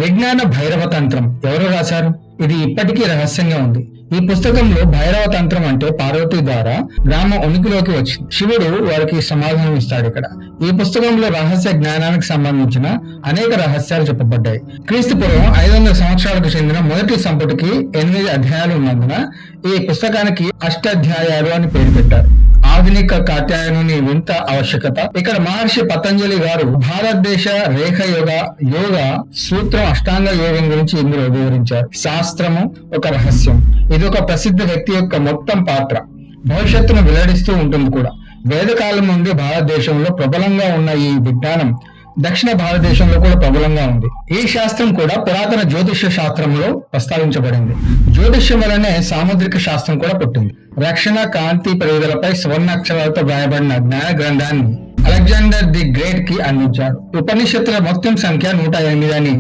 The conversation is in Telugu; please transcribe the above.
విజ్ఞాన భైరవ తంత్రం ఎవరు రాశారు? ఇది ఇప్పటికీ రహస్యంగా ఉంది. ఈ పుస్తకంలో భైరవ తంత్రం అంటే పార్వతి ద్వారా గ్రామం ఉనికిలోకి వచ్చింది. శివుడు వారికి సమాధానం ఇస్తాడు. ఇక్కడ ఈ పుస్తకంలో రహస్య జ్ఞానానికి సంబంధించిన అనేక రహస్యాలు చెప్పబడ్డాయి. క్రీస్తు పూర్వం 500 సంవత్సరాలకు చెందిన మొదటి సంపుటికి 8 అధ్యాయాలు ఉన్నందున ఈ పుస్తకానికి అష్టాధ్యాయాలు అని పేరు పెట్టారు. ఆధునిక కాత్యాయనుని వింత ఆవశ్యకత. ఇక్కడ మహర్షి పతంజలి గారు భారతదేశ రేఖ యోగ సూత్రం అష్టాంగ యోగం గురించి ఇందులో వివరించారు. శాస్త్రము ఒక రహస్యం. ఇది ఒక ప్రసిద్ధ వ్యక్తి యొక్క మొత్తం పాత్ర భవిష్యత్తును వెల్లడిస్తూ ఉంటుంది కూడా. వేదకాలం నుండి భారతదేశంలో ప్రబలంగా ఉన్న ఈ విజ్ఞానం దక్షిణ భారతదేశంలో కూడా ప్రబలంగా ఉంది. ఈ శాస్త్రం కూడా పురాతన జ్యోతిష్య శాస్త్రంలో ప్రస్తావించబడింది. జ్యోతిష్యం వలనే సాముద్రిక శాస్త్రం కూడా పుట్టింది. రక్షణ కాంతి పెరుగుదలపై స్వర్ణాక్షరాలతో వ్రాయబడిన జ్ఞాన గ్రంథాన్ని అలెగ్జాండర్ ది గ్రేట్ కి అందించారు. ఉపనిషత్తుల మొత్తం సంఖ్య 108 అని